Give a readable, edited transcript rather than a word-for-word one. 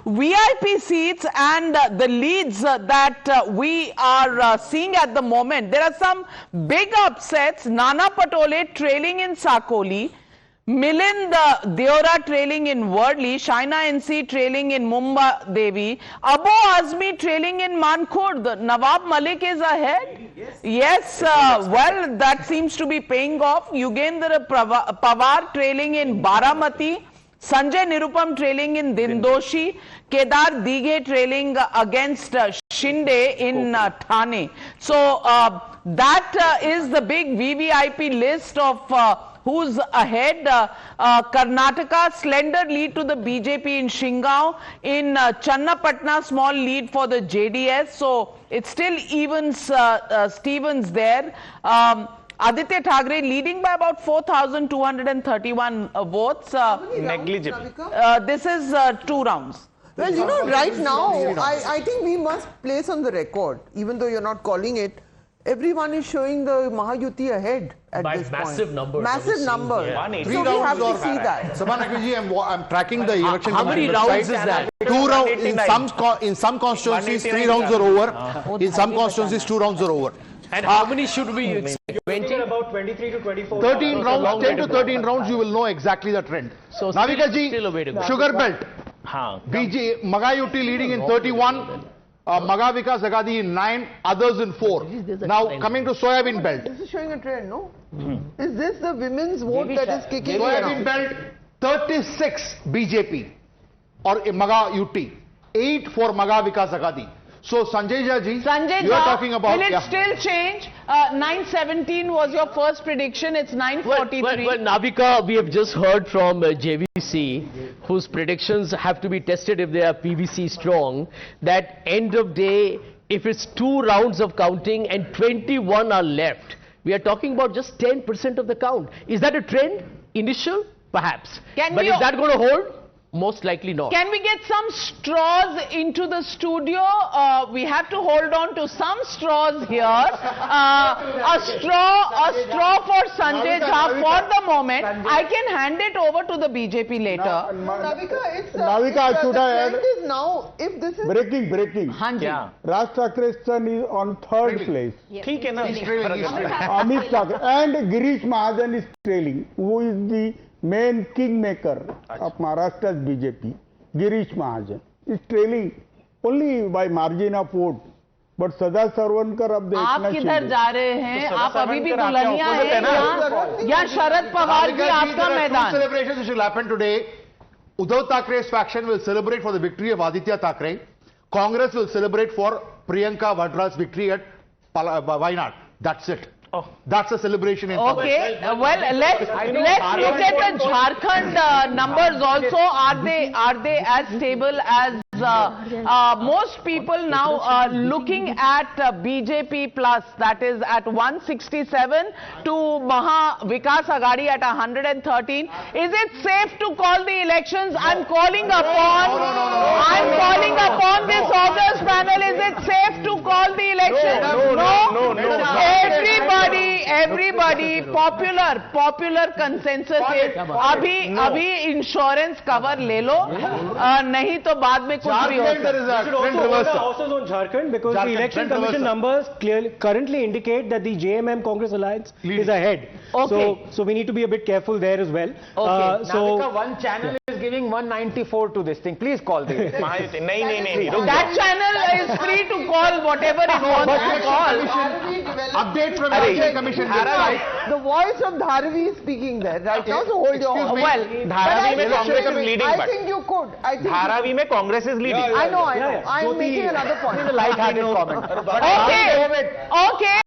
VIP seats and the leads that we are seeing at the moment. There are some big upsets. Nana Patole trailing in Sakoli, Milind Deora trailing in Worli, Shaina NC trailing in Mumba Devi, Abu Azmi trailing in Mankhurd. Nawab Malik is ahead. Yes, well, that seems to be paying off. Yugendra Pawar trailing in Baramati, Sanjay Nirupam trailing in Dindoshi, Kedar Dighe trailing against Shinde in Thane. So that is the big VVIP list of who's ahead. Karnataka, slender lead to the BJP in Shingao. In Channapatna, small lead for the JDS. So it still evens Stevens there. Aditya Thackeray leading by about 4,231 votes. Negligible. This is 2 rounds. Well, you know, right now, I think we must place on the record, even though you're not calling it, everyone is showing the Mahayuti ahead at by this massive point. numbers. Massive numbers. Yeah. So we have to see that. Sabha Naqvi, I'm tracking the election. How many rounds is that? 2 rounds. In some constituencies, 3 rounds are over. In some constituencies, 2 rounds are over. And how many should we expect? 20? About 23 to 24. 13 rounds, 10 to 13 rounds, you will know exactly the trend. So Navika ji, still a way to go. Sugar Belt. Haan. Magayuti leading in 31. Magavika Zagadi in 9, others in 4. Now coming to Soybean Belt. This is showing a trend, no? Is this the women's vote that is kicking in? Soybean Belt, 36 BJP or Magayuti, 8 for Magavika Zagadi. So Sanjay Ji, you are talking about... Will it still change? 917 was your first prediction. It's 943. Well, Navika, we have just heard from JVC, whose predictions have to be tested if they are PVC strong, that end of day, if it's 2 rounds of counting and 21 are left, we are talking about just 10% of the count. Is that a trend? Initial? Perhaps. But is that going to hold? Most likely not. Can we get some straws into the studio? We have to hold on to some straws here. A straw for Sanjay Jha for the moment. I can hand it over to the BJP later. Navika, Navika, should I add? is now, if this is... Breaking. Hanji. Yeah. Raj Thackeray's son is on 3rd place. ठीक है ना? Amit Thackeray and Girish Mahajan is trailing, who is the main kingmaker of Maharashtra's BJP. Girish Mahajan is trailing only by margin of vote. But Sada Sarvankar अब देखना आप किधर जा रहे हैं? आप अभी भी दुल्हनिया हैं या शरद पवार की आपका मैदान? Celebrations which will happen today. Uddhav Thackeray's faction will celebrate for the victory of Aditya Thackeray. Congress will celebrate for Priyanka Vadra's victory at Wayanad. That's it. Oh. That's a celebration in Okay, well, let's look at the Jharkhand numbers also. Are they as stable as most people now are looking at BJP plus, that is at 167 to Maha Vikas Aghadi at 113. Is it safe to call the elections? I'm calling upon this August panel. Is it safe to call the elections? No. Everybody, popular consensus is अभी insurance cover ले लो, नहीं तो बाद में कुछ भी हो सकता है. Also on Jharkhand, because the election commission numbers currently indicate that the JMM Congress alliance is ahead. Okay. So we need to be a bit careful there as well. Okay. Navika, one channel is giving 194 to this thing. Please call the Mahayuti. That channel is free to call whatever it wants to call. Update from the election commission website. The voice of Dharavi is speaking there right now, so hold your horse. Well, Dharavi में Congress is leading. I think you could. Dharavi में Congress is leading. I know. I'm making another point. Light-hearted comment. Okay.